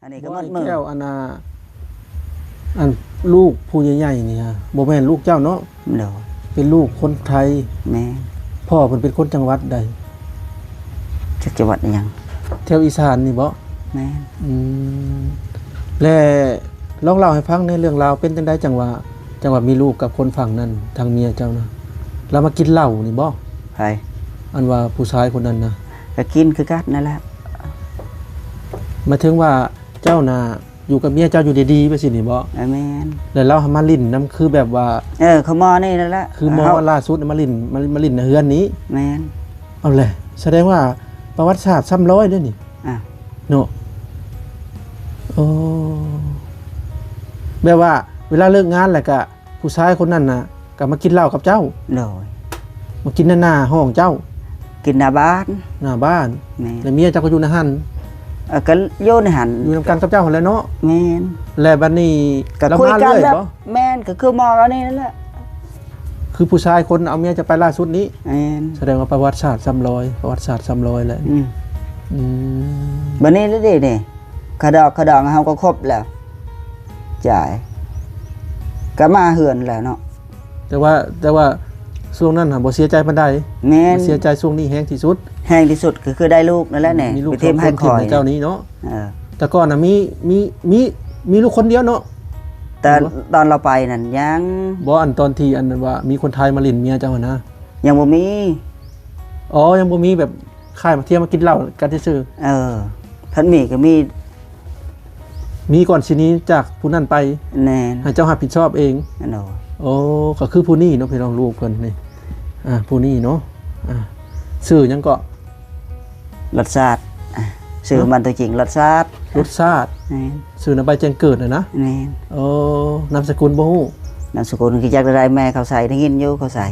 อันนี้ก็มัดมือแก้วอันลูกผู้ใหญ่ๆนี่ฮะบ่แม่นลูกเจ้าเนาะเดี๋ยวเป็นลูกคนไทยแม่พ่อเพิ่นเป็นคนจังหวัดใดจังหวัดยังแถวอีสานนี่บ่แม่และลองเล่าให้ฟังในเรื่องราวเป็นจังได๋จังว่ามีลูกกับคนฝั่งนั้นทางเมียเจ้านะแล้วมากินเหล้านี่บ่ไผอันว่าผู้ชายคนนั้นนะก็กินคือกันนั่นแหละหมายถึงว่าเจ้าน่ะอยู่กับเมียเจ้าอยู่ดีๆไปสินี่บ่แม่นแล้วเรามาลิ้นนำคือแบบว่าเขามอนี่นั่นแหละคือมอล่าสุดมาลิ้นในเฮือนนี้แม่นเอาแหละแสดงว่าประวัติศาสตร์ซ้ำร้อยด้วยนี่เนาะโอ้แบบว่าเวลาเลิกงานแล้วก็ผู้ชายคนนั้นน่ะก็มากินเหล้ากับเจ้าโดยมากินหน้าห้องเจ้ากินหน้าบ้านแล้วเมียเจ้าก็อยู่ในหันก็โยนในหันอยู่นำกันกับเจ้าหั่นแหละเนาะแม่นแล้วบัดนี้ก็คุยกันแบบแม่นก็คือมอแล้วนี่นั่นแหละคือผู้ชายคนเอาเมียจะไปล่าสุดนี้แม่นแสดงว่าประวัติศาสตร์ซ้ำร้อยประวัติศาสตร์ซ้ำร้อยแหละบัดนี้แล้วดินี่ขดอกเฮาก็ครบแล้วจ่ายก็มาเฮือนแล้วเนาะแต่ว่าช่วงนั้นบ่เสียใจปานใดแม่นเสียใจช่วงนี้แฮงที่สุดก็คือได้ลูกนั่นแหละแน่ไปเทมให้คอยเจ้านี้เนาะแต่ก่อนน่ะมีลูกคนเดียวเนาะแต่ตอนเราไปนั่นยังบ่อันตอนที่อันนั้นว่ามีคนไทยมาลิ้นเมียเจ้านะยังบ่มียังบ่มีแบบค่ายมาเที่ยวมากินเหล้ากันซื่อท่านมีก็มีก่อนสินี้จากผู้นั้นไปแน่ให้เจ้ารับผิดชอบเองก็คือผู้นี้เนาะพี่น้องลูกเพิ่นนี่ผู้นี้เนาะชื่อหยังก็รสชาติชื่อมันตัวจริงรสชาติชื่อนามใบแจ้งเกิดนะแม่นนามสกุลบ่ฮู้นามสกุลคือจักได้แม่เขาใส่ได้ยินอยู่เขาใส่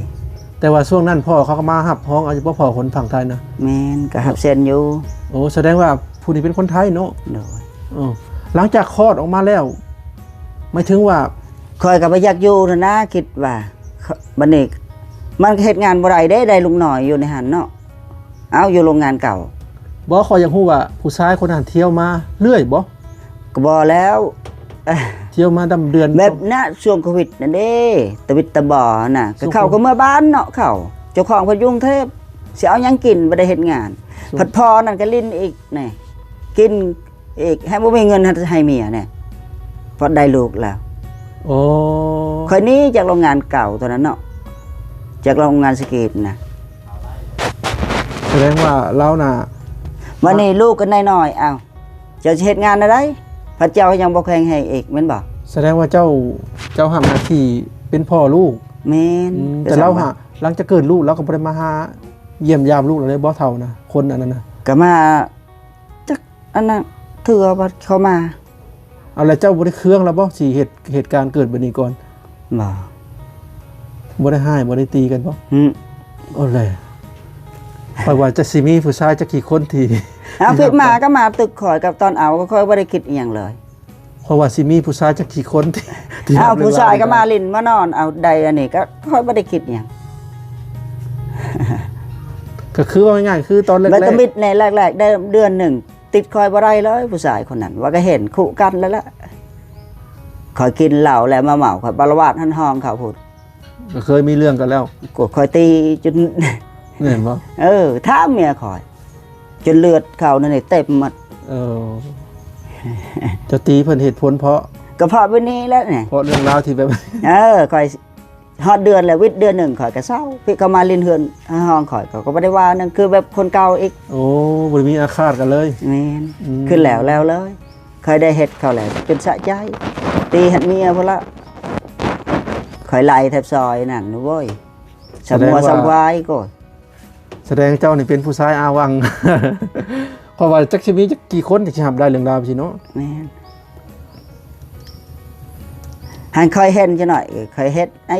แต่ว่าช่วงนั้นพ่อเขาก็มารับพ้องเอาเฉพาะพ่อคนฝั่งไทยนะแม่นก็รับเซ็นอยู่แสดงว่าผู้นี้เป็นคนไทยเนาะโดยหลังจากคลอดออกมาแล้วหมายถึงว่าคอยก็บ่อยากอยู่นะคิดว่าบัดนี้มันเฮ็ดงานบ่ได้ลุงหน่อยอยู่ในหันเนาะเอาอยู่โรงงานเก่าบ่ขอยอยากฮู้ว่าผู้ชายคนนั้นเที่ยวมาเรื่อยบ่ก็บ่แล้วเที่ยวมาดำเดือนแบบณช่วงโควิดนั่นเด้ตะวิดตะบ่อน่ะก็เข้าก็เมื่อบ้านเนาะเข้าเจ้าของเพิ่นอยู่กรุงเทพสิเอาหยังกินบ่ได้เฮ็ดงานผัดพอนั่นก็ลิ้นอีกนี่กินอีกให้บ่มีเงินให้เมียเนี่ยพอได้ลูกแล้วค่อยนี้จากโรงงานเก่าตอนนั้นเนาะจากโรงงานสกีนะแสดงว่าเราน่ะวันนี้ลูกกันน้อยเอาจะเฮ็ดงานอะไรพระเจ้ายังบ่แข็งให้อีกแม่นบ่แสดงว่าเจ้าทำหน้าที่เป็นพ่อลูกแม่นแต่เราหลังจากเกิดลูกเราก็บ่ได้มาหาเยี่ยมยามลูกเลยบ่เท่านะคนอันนั้นน่ะก็มาจักอันนั้นถือว่าเขามาเอาแล้วเจ้าบ่ได้เครื่องแล้วบ่สิเหตุการณ์เกิดแบบนี้ก่อนบ่ได้ให้บ่ได้ตีกันบ่เลยปว่าจะสิมีผู้ชายจะกี่คนทีผิดมาก็มาตึกข่อยกับตอนเอาก็ค่อยบ่ได้คิดอีหยังเลยเพราะว่าสิมีผู้ชายจะกี่คนที่ผู้ชายก็มาลิ้นมานอนเอาใดอันนี้ก็ค่อยบ่ได้คิดอีหยังก็คือว่าง่ายๆคือตอนแรกๆมันก็มิดในแรกๆได้เดือนหนึ่งติดคอยบ่ได้เลยผู้ชายคนนั้นว่าก็เห็นคู่กันแล้วล่ะคอยกินเหล้าแล้วมาเมาคอยบารวาสหันห้องเขาพูดก็เคยมีเรื่องกันแล้วก็คอยตีจนเห็นบ่ถ้าเมียคอยจนเลือดเขานั่นนี่เต็มหมดจะตีเพิ่นเหตุผลเพราะก็เพราะวันนี้แล้วเนี่ยเพราะเรื่องราวที่แบบคอยฮอดเดือนแล้ววิทย์เดือนหนึ่งคอยก็เศร้าพี่เขามาลินเฮือนห้องคอยก็ไม่ได้ว่านั่นคือแบบคนเก่าอีกบ่มีอาฆาตกันเลยแม่นขึ้นแล้วเลยเคยได้เฮ็ดเขาแล้วจนสะใจตีหันเมียพุ่นละคอยไล่แทบซอยนั่นโว้ยสมัวสวายก็แสดงเจ้านี่เป็นผู้ชายอาวังเพราะว่าจักสิมีจักกี่คนที่สิรับได้เรื่องราวสิเนาะแม่นหันเคยเห็นจังหน่อยเคยเฮ็ดไอ้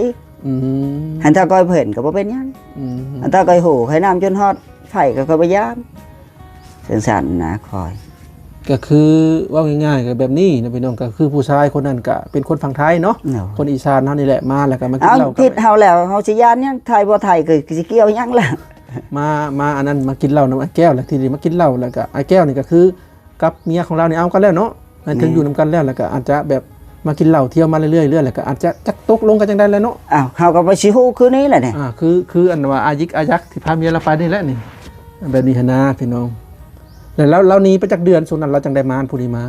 หันถ้าก้อยเห็นก็บ่เป็นหยังหันถ้าก้อยหูเคยน้ำจนฮอดไฟก็ค่อยพยายามสั่นๆนะคอยก็คือว่าง่ายๆก็แบบนี้นะพี่น้องก็คือผู้ชายคนนั้นก็เป็นคนฝั่งไทยเนาะคนอีสานเฮานี่แหละมาแล้วก็มากินเหล้าผิดเฮาแล้วเฮาสิย่านหยังไทยบ่ไทยก็สิเกี่ยวหยังล่ะมาอันนั้นมากินเหล้านำไอ้แก้วแล้วทีนี้มากินเหล้าแล้วก็ไอ้แก้วนี่ก็คือกับเมียของเรานี่เอากันแล้วเนาะ หมายถึงอยู่นํกันแล้วก็อาจจะแบบมากินเหล้าเที่ยวมาเรื่อยๆแล้วก็อาจจะจักตกลงกันจังได้แล้วเนาะ อ้าวเขาก็ไปสิฮู้คืนนี้แหละเนี่ย คืออันว่าอายิกอายักที่พาเมียเราไปนี่แหละนี่แบบนี้หนนะพี่น้องแล้วนี้ไปจากเดือนส่วนนั้นเราจังได้มาผู้นี้มา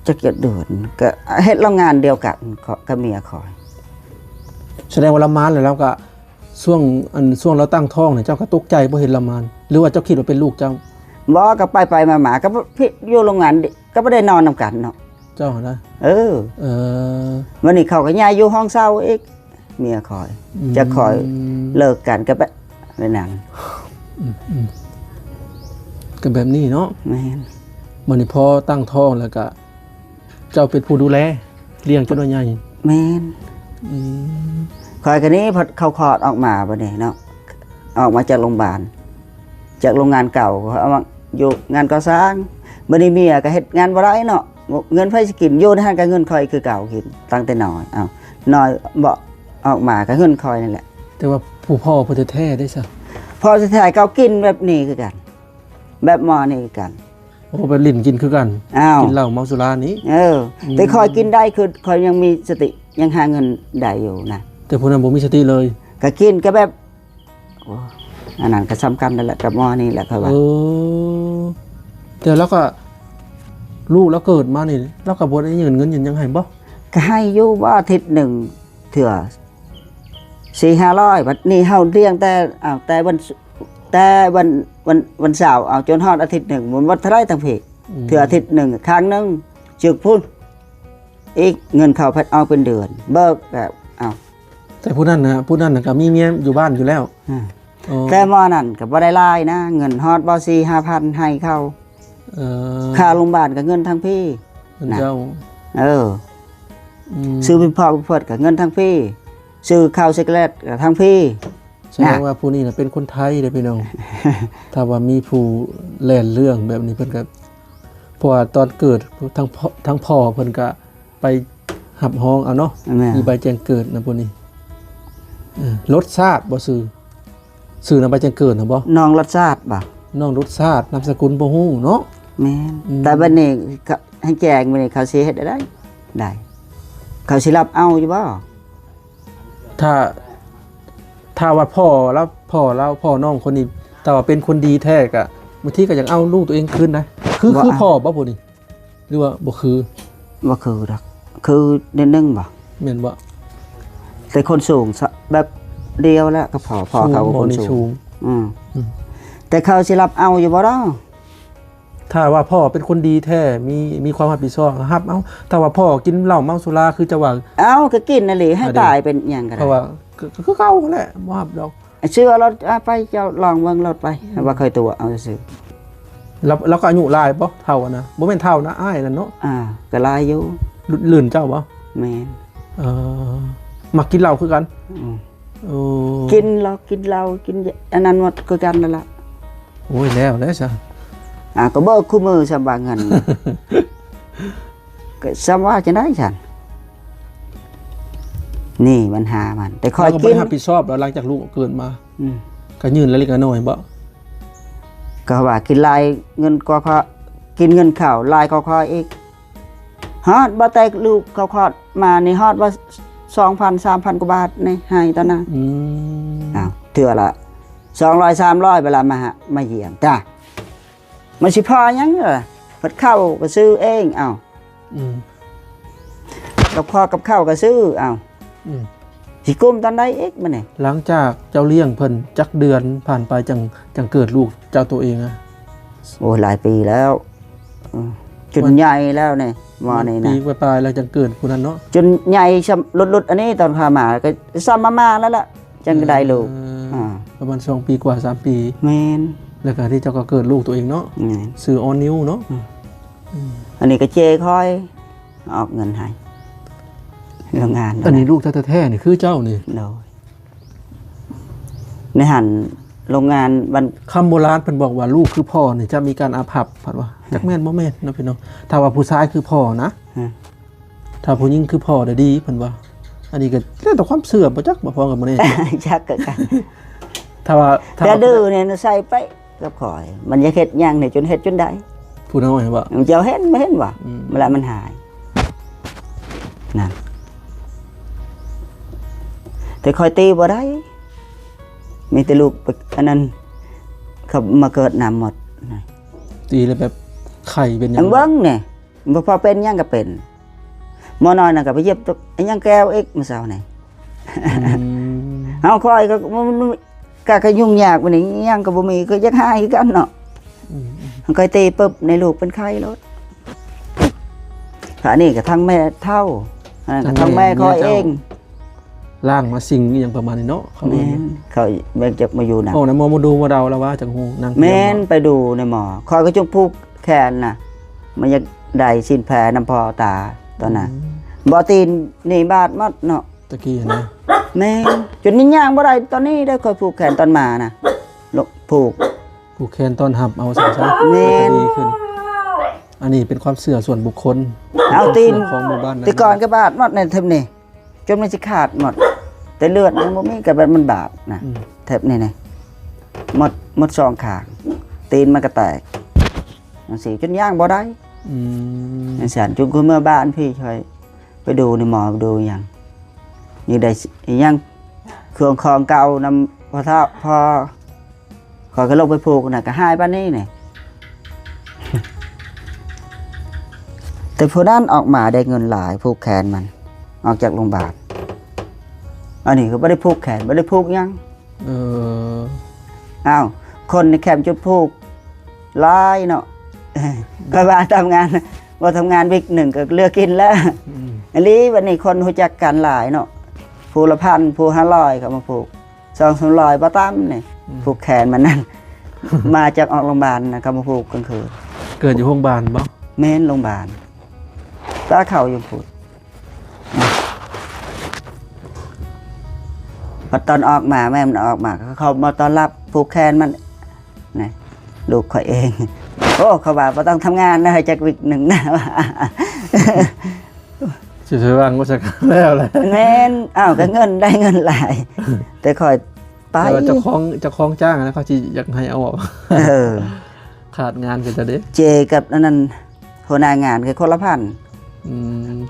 จะเกิดเดือนก็เฮ็ดโรงงานเดียวกันกับเมียคอย แสดงว่าละมานแล้วเราก็ช่วงเราตั้งท้องเนี่ยเจ้าก็ตกใจบ่เห็นละมานหรือว่าเจ้าคิดว่าเป็นลูกเจ้า บ่ก็ไปมาๆก็พี่อยู่โรงงานก็บ่ได้นอนนำกันเนาะ เจ้านะ เออวันนี้เขาก็ย้ายอยู่ห้องเช่าอีกเมียคอย จะคอยเลิกกันก็แบบนั้น ก็แบบนี้เนาะ แม่น มันนี่พอตั้งท้องแล้วก็เจ้าเป็นผู้ดูแลเลี้ยงจนว่าใหญ่ แม่น อืม คอยกันนี้พอเขาคลอดออกมาบ่เนี่ยเนาะออกมาจากโรงพยาบาลจากโรงงานเก่าเอามาอยู่งานก่อสร้างบัดนี้เมียก็เฮ็ดงานบ่ได้เนาะเงินไผสิกินอยู่ในหันก็เงินคอยคือเก่ากินตั้งแต่น้อยอ้าวน้อยบ่ออกมาก็เงินคอยนั่นแหละ แต่ว่าผู้พ่อผู้แท้ๆได้ซะ พอสุดท้ายเขากินแบบนี้คือกัน แบบหมอนี่คือกัน โอ้เป็นลิ้นกินคือกัน อ้าว กินเหล้าเมาสุรานี้ แต่คอยกินได้คือคอยยังมีสติยังหาเงินได้อยู่นะ แต่ผู้นั้นบ่มีสติเลย ก็กินก็แบบโอ้อันนั้นก็สำคัญนั่นแหละกับหมอนี่แหละเขาว่า แต่แล้วก็ลูกแล้วเกิดมานี่แล้วก็บ่ได้เงินยังให้บ่ ก็ให้อยู่ว่าอาทิตย์หนึ่งเถื่อ400-500บัดนี้เฮาเลี้ยงแต่แต่วันเสาร์จนฮอดอาทิตย์หนึ่งมันวัดเท่าไรทั้งเพกเถื่ออาทิตย์หนึ่งครั้งหนึงจึกพุ่นอีกเงินเขาพัดเอาเป็นเดือนเบิกแบบแต่ผู้นั้นน่ะก็มีเมียอยู่บ้านอยู่แล้ว แต่หมอนั่นก็บ่ได้หลายนะเงินฮอดบ่ 4-5,000 ให้เขาค่าโรงพยาบาลก็เงินทั้งพี่ เจ้า ซื้อเป็นพ่อเป็นเพิ่นก็เงินทั้งพี่ซื้อข้าวช็อกโกแลตก็ทั้งพี่ แสดงว่าผู้นี้น่ะเป็นคนไทยเด้อพี่น้อง ถ้าว่ามีผู้แล่นเรื่องแบบนี้เพิ่นก็เพราะว่าตอนเกิดทั้งพ่อเพิ่นก็ไปหับห้องเอาเนาะ มีใบแจ้งเกิดนะพวกนี้รสชาติบ่สื่อนำใบแจ้งเกิดนะบ่ น้องรสชาติบ่ น้องรสชาตินามสกุลบ่ฮู้เนาะ แม่นแต่บัดนี้ให้แจงบัดนี้เขาสิเฮ็ดได้เขาสิรับเอาอยู่บ่ ถ้าว่าพ่อน้องคนนี้แต่ว่าเป็นคนดีแท้ก็บางทีก็อยากเอาลูกตัวเองคืนนะคือพ่อบ่พวกนี้หรือว่าบ่คือ บ่คือดอกคือนิดนึงบ่ แม่นบ่ แต่คนสูงแบบเดียวแล้วก็พอเขาคนสูงแต่เขาสิรับเอาอยู่บ่ดอก ถ้าว่าพ่อเป็นคนดีแท้มีความรับผิดชอบครับเอาถ้าว่าพ่อกินเหล้าเมาสุราคือจะว่า เอาก็กินนั่นแหละให้ตายเป็นหยังก็ได้ เพราะว่าคือเก่าแหละบ่ครับดอก เชื่อรถไปเจ้าลองเบิ่งรถไปว่าเคยตัวเอาซื่อ แล้วก็อายุหลายบ่เท่านะบ่แม่นเท่านะอ้ายนั่นเนาะ ก็หลายอยู่ ลื่นเจ้าบ่ แม่น มักกินเหล้าคือกันกินเหล้ากินอันนั้นหมดคือกันนั่นล่ะ โอ้ยแล้วซะ ก็เบิกคู่มือสบางเงิน ก็ซ้ำว่าจะได้ฉันนี่ปัญหามันแต่คอยกินรับผิดชอบแล้วหลังจากลูกเกิดมาก็ยืนละเล็กละน้อยบ่ก็ว่ากินลายเงินก็พอกินเงินข้าวลายก็คอยอีกฮอดบ่แต่ลูกเขาคลอดมานี่ฮอดว่า 2,000-3,000 กว่าบาทนี่ให้ตอนนั้นเทื่อละ200-300เวลามาเยี่ยมจ้ะมันสิพอยังเหรอผัดข้าวก็ซื้อเองกับพ่อกับข้าวก็ซื้อสิกุ้มตอนใดเอ็กมันนี่หลังจากเจ้าเลี้ยงเพิ่นจักเดือนผ่านไปจังเกิดลูกเจ้าตัวเองอะ โอ้หลายปีแล้วจนใหญ่แล้วนี่มอนี่นะปีปลายแล้วจังเกิดผู้นั้นเนาะจนใหญ่ลุดอันนี้ตอนพามาก็ซ้ำมาแล้วล่ะจังได้ลูกประมาณ2 ปีกว่า3 ปีแม่นแล้วก็ที่เจ้าก็เกิดลูกตัวเองเนาะซื้อออนนิวเนาะอันนี้ก็เจคอยออกเงินให้โรงงานอันนี้ลูกแท้ๆนี่คือเจ้านี่ในหันโรงงานวันคำโบราณเพิ่นบอกว่าลูกคือพ่อนี่จะมีการอาภัพผัดว่าจักแม่นบ่แม่นนะพี่น้องถ้าว่าผู้ชายคือพ่อนะถ้าผู้หญิงคือพ่อได้ดีเพิ่นว่าอันนี้ก็แล้วแต่ความเชื่อบ่จักบ่พอกับบ่แน่จักกันถ้าว่าแต่ดื้อเนี่ยใส่ไปกับข่อยมันจะเฮ็ดหยังนี่จนเฮ็ดจนได้ผู้ ผู้น้อยบ่ เจ้าเห็นบ่เห็นบ่ อืม เวลามันหายนั่นแต่คอยตีบ่ได้มีแต่ลูกอันนั้นเขามาเกิดนำหมดนะ ตีแล้วแบบไข่เป็นหยั อั ง งเบิ้งเนี่ยบ่พอเป็นหยังก็เป็นหมอน้อยน่ะก็ไปเย็บตัวไอ้หยังแก้วอีกมื้อเช้านี่ อืม เฮาคอยก็มันก็ยุ่งยากปานนี้หยังก็บ่มีก็อยากหายคือกันเนาะ อืม มันก็ตีปึ๊บในลูกเป็นไข้รถขานี่ก็ทั้งแม่เท่าอันนั้นก็ทั้งแม่คอยเอง ล่างมาสิงอหย่างประมาณนี้เนาะเขา แม่นเขาแบ่งจักมาอยู่น่ะ โอ้นะมาดูมาเดาแล้วว่าจังฮูนาง แม่นไปดูในหมอคอยก็จุกผูกแขนน่ะมันอยากได้สิ้นแผลน้ำพอตาตอนน่ะบ่ตีนนี่บาดหมดเนาะ ตะกี้นะ แม่นจนนี่ย่างบ่ได้ตอนนี้ได้คอยผูกแขนตอนมาน่ะลกผูก ผู้แคนต้อนรับเอาซะซะ แม่น ดีขึ้น อันนี้เป็นความเชื่อส่วนบุคคล เอาตีน ของหมู่บ้าน แต่ก่อนก็บาดหมดในเทปนี่จนมันสิขาดหมด แต่เลือดมันบ่มีก็แบบมันบาดนะ อืม เทปนี่หมดสองข้างตีนมันก็แตกจังซี่จนย่างบ่ได้ อืม จังซั่นจุงคือเมื่อบ้านพี่ช่วยไปดูในหมอดูหยังนี่ได้อีหยังเครื่องของเก่านำพอขอยก็ลงไปผูกน่ะก็หายปานนี้นี่ แต่ผู้นั้นออกมาได้เงินหลายผูกแขนมัน ออกจากโรงพยาบาลอันนี้ก็ไม่ได้ผูกแขนไม่ได้ผูกหยัง เออ อ้าวคนในแคมป์จุดผูกหลายเนาะ ก็ว่าทำงานว่าทำงานวิกหนึ่งก็เลือกกินแล้ว อืม อันนี้วันนี้คนรู้จักกันหลายเนาะผู้ละพันผู้500เขามาผูก200ป้าตั้มเนี่ยผูกแขนมันนั่น มาจากออกโรงพยาบาลนะเขามาผูกกลางคืน เกิดอยู่โรงพยาบาลบ่ เม้นโรงพยาบาลตาเข่าอยู่พูดพอตอนออกมาแม่มันออกมาเขามาต้อนรับผูกแขนมันนี่ลูกเขาเอง โอ้เขาบอกว่าต้องทำงานนะจากวิกหนึ่งนะ ว่า สิสว่างบ่สักแล้วแหละ แม่นอ้าวก็เงินได้เงินหลาย แต่คอยไป แต่ว่าเจ้าของจ้างนะเขาสิอยากให้เอาออก เออ ขาดงานก็จะเด้ เจกับอันนั้นหัวหน้างานคือคนละพัน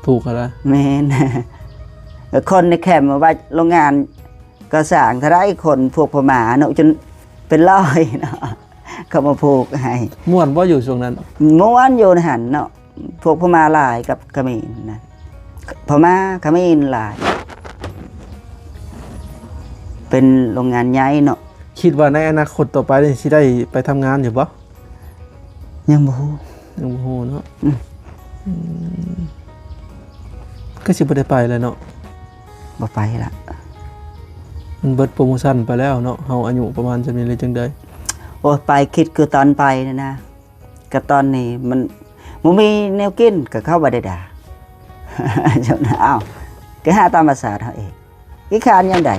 ผูกอะไร แม่น คนในแคมป์ว่าโรงงานก็สร้างทะไดคนพวกพม่าเนาะจนเป็นร้อยเนาะเขามาผูกให้ ม่วนบ่อยู่ช่วงนั้น เมื่อวานอยู่ในหันเนาะพวกพม่าหลายกับเขมรนะพม่าเขมรหลาย เป็นโรงงานใหญ่เนาะ คิดว่าในอนาคตต่อไปนี่สิได้ไปทำงานอยู่บ่ ยังบ่ฮู้ ยังบ่ฮู้เนาะก็สิบ่ได้ไปเลยเนาะ บ่ไปละ มันเบิดโปรโมชั่นไปแล้วเนาะเฮาอายุประมาณจะมีเลยจังได๋ โอ้ยไปคิดคือตอนไปนะกับตอนนี้มันบ่มีแนวกินก็เข้าบ่ได้ด่า เจ้านะอ้าวก็หาตามภาษาเฮาเองอีคานยามใด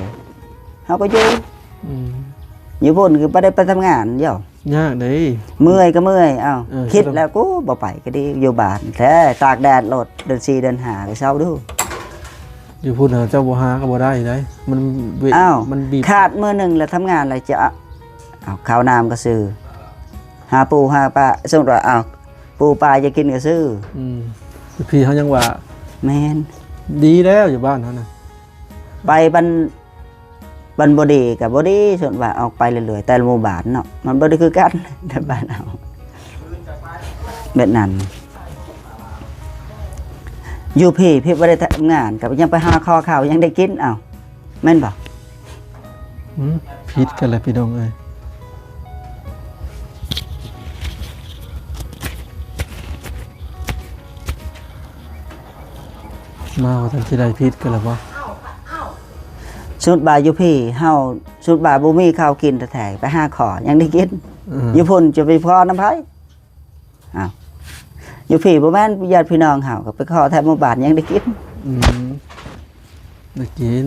เฮาก็อยู่ อืม อยู่พุ่นคือบ่ได้ไปทำงานย่อย ากเด้ เมื่อยก็เมื่อยอ้าว เออ คิดแล้วกูบ่ไปก็ดีอยู่บ้านแท้ตากแดดโลดเดือน4เดือน5ก็เช้าดู อยู่พูดเจ้าบ่หาก็บ่ได้ได้มันเว อ้าว มันบีบ ขาดมื้อหนึงแล้วทำงานอะไรจะเอาข้าวน้ำก็ซื้อหาปูหาปลาสมมุติว่าเอาปูปลาจะกินก็ซื้อ อืมพี่เขายังว่า แม่น ดีแล้วอยู่บ้านเขานะ ไปบันบดีกับบดีส่วนว่าออกไปเรื่อยๆแต่ละหมู่บ้านเนาะมันบดีคือกัน แต่บ้านเอาแบบนั้นอยู่พี่บ่ได้ทำงานกับยังไปหาข้อข่าวยังได้กินเอาแม่นบ่ พิดกันเลยพี่น้องเอ้ยมาว่าทันสิได้พิดกันแล้วบ่ สุดบายอยู่พี่เฮาสุดบายบ่มีข้าวกินแต่แท้ไปหาขอยังได้กิน อยู่พุ่นจะไปพอน้ำไผอ้าวอยู่พี่บ่แม่นญาติพี่น้องเฮาก็ไปขอแถวหมู่บ้านยังได้กิน อืมได้กิน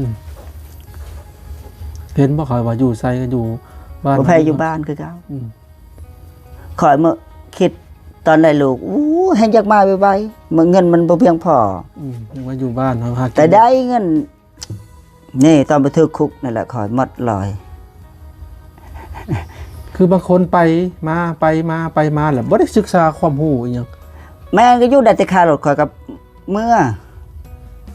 เห็นบ่เขาว่าอยู่ไสก็อยู่บ้าน บ่แพ้อยู่บ้านคือเก่า อืม ขอยเมื่อคิดตอนได้ลูกอู้ให้อยากมาไวๆเงินมันบ่เพียงพอ ยังว่าอยู่บ้านเฮาหากิน แต่ได้เงินนี่ตอนไปถึกคุกนั่นแหละขอยหมดลอย ค คือบางคนไปมาแล้วบ่ได้ศึกษาความรู้อีหยัง แม่ก็อยู่ได้แต่ค่ารถข่อยกับเมื่อ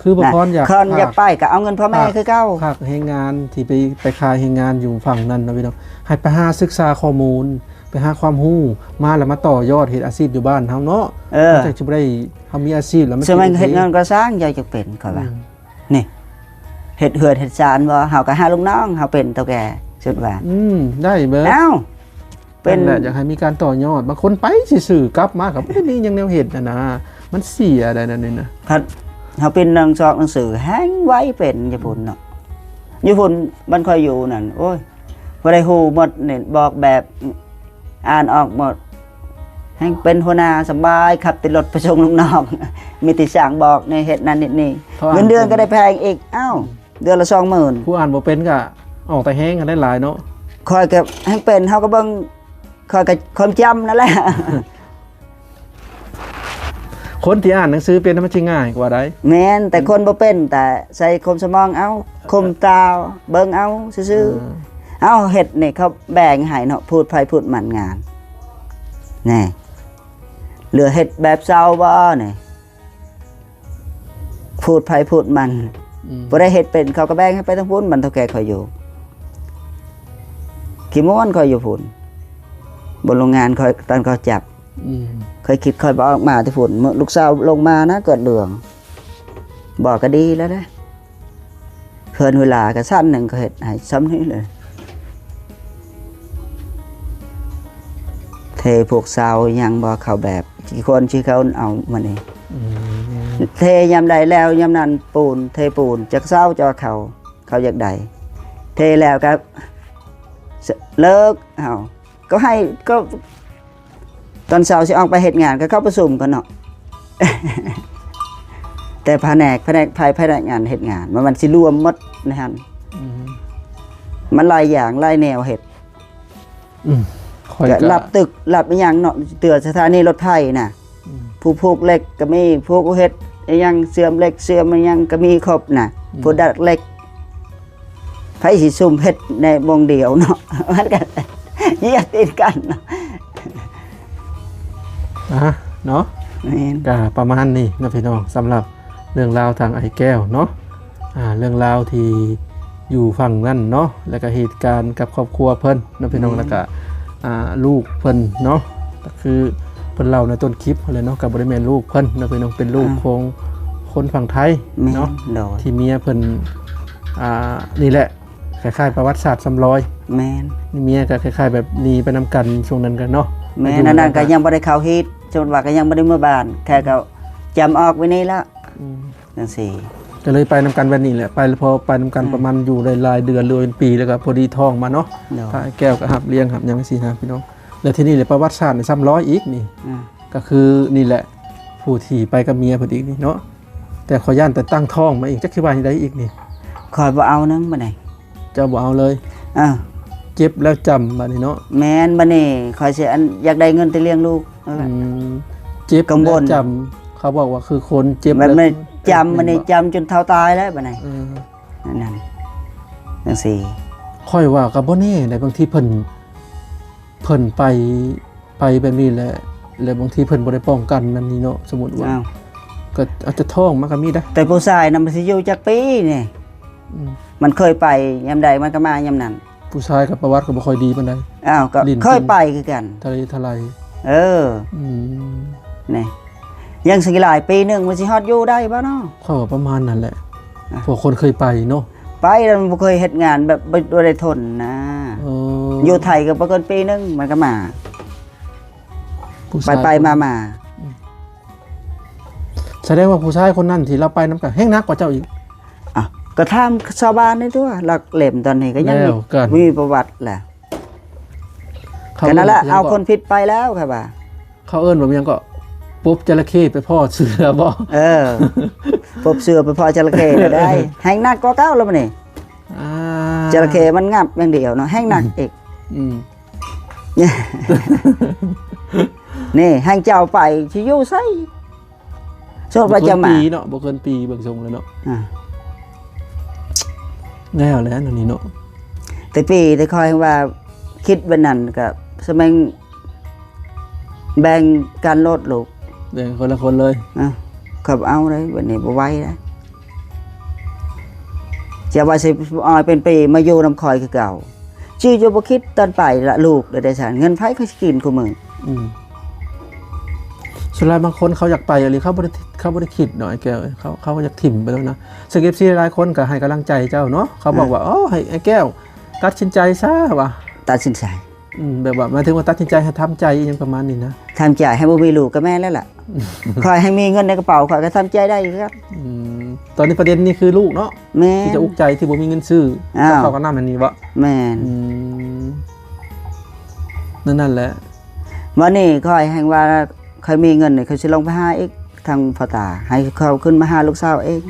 คือบางคนอยาก คนอยากไปก็เอาเงินพ่อแม่คือเก่า ภาคแรงงานที่ไปขายแรงงานอยู่ฝั่งนั้นนะพี่น้องให้ไปหาศึกษาข้อมูลไปหาความรู้มาแล้วมาต่อยอดเฮ็ดอาชีพอยู่บ้านเฮาเนาะจะบ่ได้เฮามีอาชีพแล้วมัน สมัยเฮ็ดงานก็สร้างอยากจะเป็นข่อยว่านี่เฮ็ดเฮือนเฮ็ดศาลบ่เฮาก็หาลูกน้องเฮาเป็นเฒ่าแก่สุดว่า ได้เบิด เอ้า เป็นแหละอยากให้มีการต่อยอดบางคนไปซื่อๆกลับมากับบ่มีหยังแนวเฮ็ดนะมันเสียได้นั่นนี่นะ คันเฮาเป็นหนังสือแฮงไว้เป็นญี่ปุ่นเนาะญี่ปุ่นมันค่อยอยู่นั่นโอ้ยบ่ได้ฮู้หมดนี่บอกแบบอ่านออกหมดแฮงเป็นหัวหน้าสบายขับติดรถไปส่งลูกน้อง มีแต่สั่งบอกในเฮ็ดนั้นนี่เงินเดือนก็ได้แพงอีกเอ้าเดือนละ 20,000 ผู้อ่านบ่เป็นก็ออกแต่แฮงกันได้หลายเนาะ คอยก็แฮงเป็นเฮาก็เบิ่งคอยก็ความจำนั่นแหละ คนที่อ่านหนังสือเป็นมันสิง่ายกว่าได้ แม่นแต่คนบ่เป็นแต่ใส่คมสมองเอาคมตาเบิ่งเอาซื่อๆเอาเฮ็ดนี่เขาแบ่งให้เนาะพูดไผพูดมันงานแน่เหลือเฮ็ดแบบเซาบ่นี่พูดไผพูดมันบ่ได้เฮ็ดเป็นเขาก็แบ่งให้ไปทั้งพุ่นมันเท่าแก่คอยอยู่ขี้ม้วนคอยอยู่พุ่นบนโรงงานคอยตอนเขาจับเคยคิดคอยบอกออกมาที่ฝุ่นเมื่อลูกสาวลงมานะเกิดเหลืองบอกก็ดีแล้วนะเพิ่นเวลาก็สั้นหนึ่งก็เห็ดให้ซ้ำนี้เลยเทพวกสาวยังบอกเขาแบบที่คนที่เขาเอามานี่เทยำใดแล้วยำนั้นปูนเทปูนจากเศร้าจอเขาอยากใดเทแล้วก็เลิกเอาก็ให้ก็ตอนเช้าสิออกไปเหตุงานก็เข้าประชุมกันเนาะ แต่แผนกงานเหตุงานมันสิรวมหมดนะฮะมันหลายอย่างหลายแนวเหตุก็รับตึกรับอีหยังเนาะเตือสถานีรถไฟน่ะผู้ผูกเหล็กก็มีผู้เฮ็ดอีหยังเสื่อมเหล็กเสื่อมอีหยังก็มีครบน่ะผู้ดัดเหล็กไผสิซุ่มเฮ็ดในวงเดียวเนาะ มันก็เหยียดติดกันเนาะเนาะก็ประมาณนี้นะพี่น้องสำหรับเรื่องราวทางไอ้แก้วเนาะเรื่องราวที่อยู่ฝั่งนั่นเนาะแล้วก็เหตุการณ์กับครอบครัวเพิ่นนะพี่น้องแล้วก็ลูกเพิ่นเนาะก็คือเพิ่นเล่าในต้นคลิปเลยเนาะกับบริเวณลูกเพิ่นนะพี่น้องเป็นลูกของคนฝั่งไทยเนาะที่เมียเพิ่นนี่แหละคล้ายๆประวัติศาสตร์ซ้ำรอยแม่นนี่เมียก็คล้ายๆแบบหนีไปนำกันช่วงนั้นกันเนาะแม่นั่นก็ยังบ่ได้เข้าฮิตจนว่าก็ยังบ่ได้เมื่อบ้านแค่ก็จำออกไว้นี่ละจังซี่ก็เลยไปนำกันแบบนี้แหละไปพอไปนำกันประมาณอยู่หลายเดือนเลยเป็นปีแล้วก็พอดีท้องมาเนาะพระแก้วก็หับเลี้ยงหับยังซี่นะพี่น้องแล้วที่นี่เลยประวัติศาสตร์ซ้ำร้อยอีกนี่ก็คือนี่แหละผู้ที่ไปกับเมียเพิ่นอีกนี่เนาะแต่ขอย่านแต่ตั้งท้องมาอีกจักสิว่าได้อีกนี่คอยบ่เอานึงบ่ได้เจ้าบ่เอาเลยเจ็บแล้วจำบัดนี้เนาะแม่นบัดนี้คอยสิอันอยากได้เงินไปเลี้ยงลูกเจ็บแล้วจำเขาบอกว่าคือคนเจ็บแล้วจำมันนี่จำจนเท่าตายแล้วบัดนี้นั่นจังซี่ค่อยว่าก็บ่แน่ได้บางทีเพิ่นไปแบบนี้แหละแล้วบางทีเพิ่นบ่ได้ป้องกันนั่นนี่เนาะสมมุติว่าก็อาจจะท้องมันก็มีได้แต่ผู้ชายนำมันสิอยู่จักปีนี่มันเคยไปยามใดมันก็มายามนั้นผู้ชายกับประวัติก็บ่ค่อยดีปานใดก็เคยไปคือกันทะเลนี่ยังสิหลายปีนึงมันสิฮอดอยู่ได้บ่เนาะข้อประมาณนั้นแหละพวกคนเคยไปเนาะไปแล้วมันบ่เคยเฮ็ดงานแบบบ่ได้ทนนะอยู่ไทยก็บ่เกินปีนึงมันก็มาไปมาแสดงว่าผู้ชายคนนั้นที่เราไปนำกันแฮงนักกว่าเจ้าอีกก็ถามชาวบ้านนี่ตัวหลักเหล่มตอนนี้ก็ยังมีประวัติแหละก็นั่นแหละเอาคนผิดไปแล้วครับว่าเขาเอิ้นว่ายังก็ปุ๊บจระเข้ไปพ่อเสือบ่ปุ๊บเสือไปพ่อจระเข้ได้แห้งหนักกว่าเก่าแล้วมันนี่จระเข้มันงับอย่างเดียวเนาะแห้งหนักอีกนี่แห้งเจ้าไปสิอยู่ไสโชคว่าจะมาปีเนาะบ่เกินปีเบิ่งทรงแล้วเนาะแล้วนั่นนี่เนาะแต่ปีแต่คอยว่า คิดแบบนั้นก็สมัยแบ่งการลดลูก แบ่งคนละคนเลย ขับเอาเลยวันนี้บ่ไหวได้จะว่าสิออยเป็นปีมาอยู่น้ำคอยคือเก่าชื่ออยู่บ่คิดตอนไปละลูกได้สารเงินไผเขาสิกินกูมึง ส่วนหลายบางคนเขาอยากไปอะไรเขาบ่ได้คิดหน่อยแก้วเขาอยากถิ่มไปแล้วนะซึ่ง FC หลายคนก็ให้กำลังใจเจ้าเนาะเขาบอกว่าให้ไอ้แก้วตัดสินใจซะว่ะ ตัดสินใจ แบบว่าหมายถึงว่าตัดสินใจให้ทำใจอย่างประมาณนี้นะ ทำใจให้บ่มีลูกกับแม่แล้วล่ะ คอยให้มีเงินในกระเป๋าคอยก็ทำใจได้ครับ ตอนนี้ประเด็นนี่คือลูกเนาะ แม่ ที่จะอุกใจที่บ่มีเงินซื้อเขาก็นำอันนี้วะ แม่นั่นแหละ วันนี้คอยแห่งว่าคอยมีเงินนี่เขาสิลงไปหาอีกทางพ่อตาให้เขาขึ้นมาหาลูกสาวเอง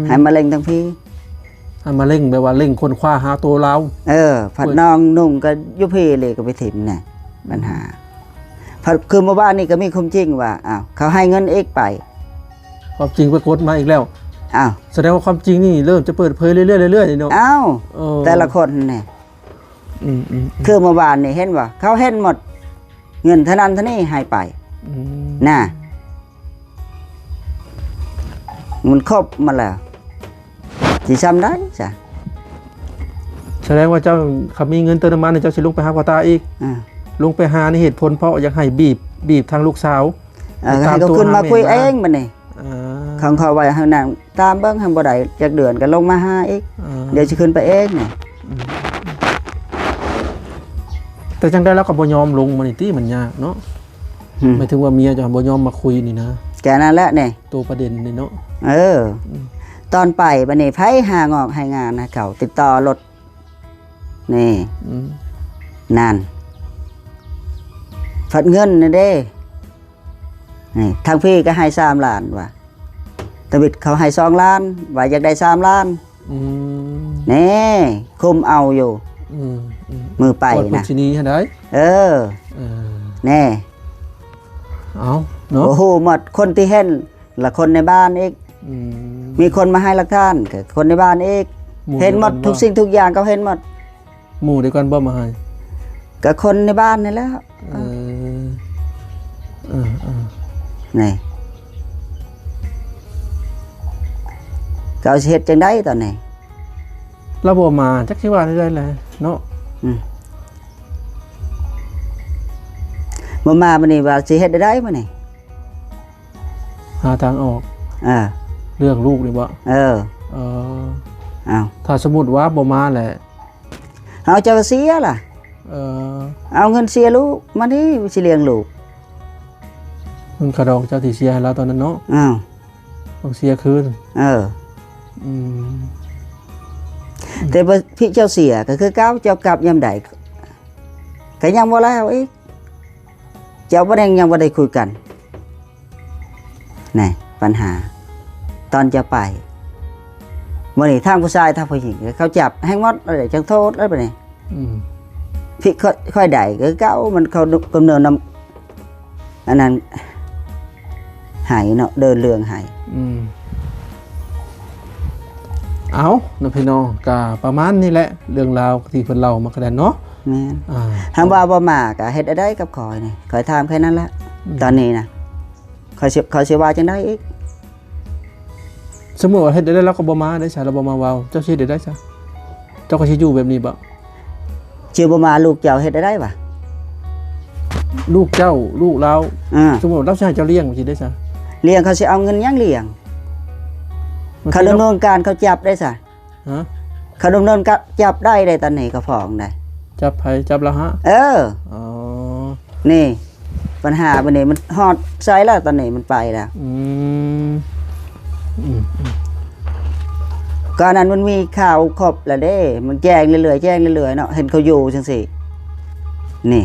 ให้มาเล่งทั้งพี่ มาเร่งแบบว่าเร่งคนคว้าหาตัวเรา ผัดน้องนุ่งก็ยุพี่เลยก็ไปถิ่มน่ะปัญหาผัดคือเมื่อวานนี่ก็มีความจริงว่าเขาให้เงินเอกไป ความจริงปรากฏมาอีกแล้ว อ้าว แสดงว่าความจริงนี่เริ่มจะเปิดเผยเรื่อยๆเรื่อยๆเนาะ อ้าวแต่ละคนเนี่ยคือเมื่อวานนี่เห็นว่าเขาเห็นหมดเงินเท่านั้นเท่านี้ให้ไปน่ะมันครบมาแล้วสิซ้ำได้จ้ะ แสดงว่าเจ้าเขามีเงินเติมน้ำมันเจ้าสิลงไปหาพ่อตาอีกลงไปหาในเหตุผลเพราะอยากให้บีบทางลูกสาวให้เขาขึ้นมาคุยเองมันนี่ของเขาไว้ให้นางตามเบิ้งให้บ่ได้จากเดือนก็ลงมาหาอีกเดี๋ยวจะขึ้นไปเองนี่แต่จังได้แล้วก็บ่ยอมลงมันนี่ติมันยากเนาะหมายถึงว่าเมียจะบ่ยอมมาคุยนี่นะแกนั่นแหละนี่ตัวประเด็นนี่เนาะตอนไปบัดนี้ไผหางอกให้งานนะเขาติดต่อรถนี่นั่นฝัดเงินนี่เด้นี่ทางพี่ก็ให้3 ล้านว่ะตะวิดเขาให้2 ล้านว่าอยากได้3 ล้านนี่คุมเอาอยู่มือไปนะชินีให้ได้แน่เอาเนาะโอ้โหหมดคนที่เห็นละคนในบ้านอีกมีคนมาให้หลักฐานกับคนในบ้านอีกเห็นหมดทุกสิ่งทุกอย่างเขาเห็นหมดหมู่เดียวกันบ่มาให้กับคนในบ้านนี่แล้วนี่เขาเฮ็ดจังได้ตอนนี้เราบ่มาจักสิว่าได้เลยเนาะบ่มาบัดนี้ว่าสิเฮ็ดได้มื้อนี้หาทางออกเรื่องลูกนี่บ่ถ้าสมมุติว่าบ่มาแหละเอาจะเสียล่ะเอาเงินเสียลูกมานี่สิเลี้ยงลูกมันกระดองเจ้าที่เสียให้เราตอนนั้นเนาะต้องเสียคืนแต่พี่เจ้าเสียก็คือเก้าเจ้ากลับยามใดก็ยังบ่แล้วอีกเจ้าบ่ได้ยังบ่ได้คุยกันนี่ปัญหาตอนจะไปวันนี้ทางผู้ชายทางผู้หญิงเขาจับให้งดอะไรจังโทษอะไรแบบนี้พี่ค่อยได้ก็เก้ามันเขากำเนิดนำอันนั้นหายเนาะเดินเรื่องหายเอาน้องพี่น้องก็ประมาณนี้แหละเรื่องราวที่เพิ่นเล่ามาก็ได้เนาะแม่นทางว่าบ่มาก็เฮ็ดได้กับข่อยนี่ข่อยถามแค่นั้นแหละตอนนี้นะข่อยสิว่าจังได๋อีกสมมุติว่าเฮ็ดได้แล้วก็บ่มาได้ซะแล้วบ่มาเว้าเจ้าสิเฮ็ดได้ซะเจ้าก็สิอยู่แบบนี้บ่ชื่อบ่มาลูกเจ้าเฮ็ดได้บ่ลูกเจ้าลูกเราสมมุติเราสิให้เจ้าเลี้ยงสิได้ซะเลี้ยงเขาสิเอาเงินยังเลี้ยงเขาดำเนินการเขาจับได้ซะเขาดำเนินการจับได้ตอนนี้ก็ฟ้องได้จับไผจับแล้วฮะนี่ปัญหาบัดนี้มันฮอดไสแล้วตอนนี้มันไปแล้วก่อนนั้นมันมีข่าวครบแล้วเด้มันแจ้งเรื่อยๆแจ้งเรื่อยๆเนาะเห็นเขาอยู่จังซี่นี่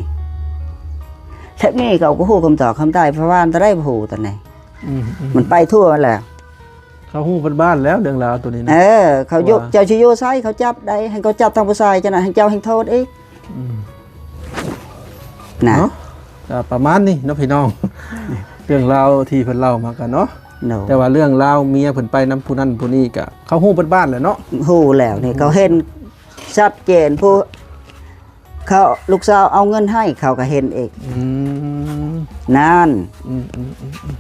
แค่นี้เขาก็ฮู้คำตอบคำใต้เพราะว่าตะได้ฮู้ตอนไหนมันไปทั่วแล้วเขาฮู้เป็นบ้านแล้วเรื่องราวตัวนี้นะเขาอยู่เจ้าชิโยไซเขาจับได้ให้เขาจับทางผู้ชายจังนั้นให้เจ้าให้โทษอีกนะประมาณนี้เนาะพี่น้องเรื่องราวที่เพิ่นเล่ามากันเนาะแต่ว่าเรื่องราวเมียเพิ่นไปนำผู้นั้นผู้นี้ก็เขาฮู้เป็นบ้านแหละเนาะฮู้แล้วนี่เขาเห็นชัดเจนผู้ เขาลูกสาวเอาเงินให้เขาก็เห็นอีก อืม นั่น อืม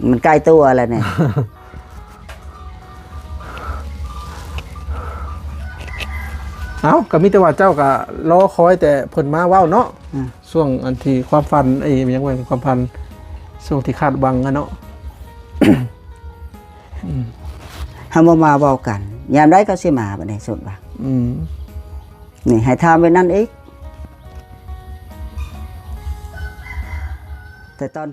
มันใกล้ตัวแล้วเนี่ย เอ้าก็มีแต่ว่าเจ้าก็รอคอยแต่เพิ่นมาเว้าเนาะ อืม ช่วงอันที่ความฝันยังไงความฝันช่วงที่คาดหวังอะเนาะ เฮามาเว้ากันยามใดก็สิมาบัดนี้สุดว่า อืม นี่ให้ทำไว้นั่นอีกแต่ตอน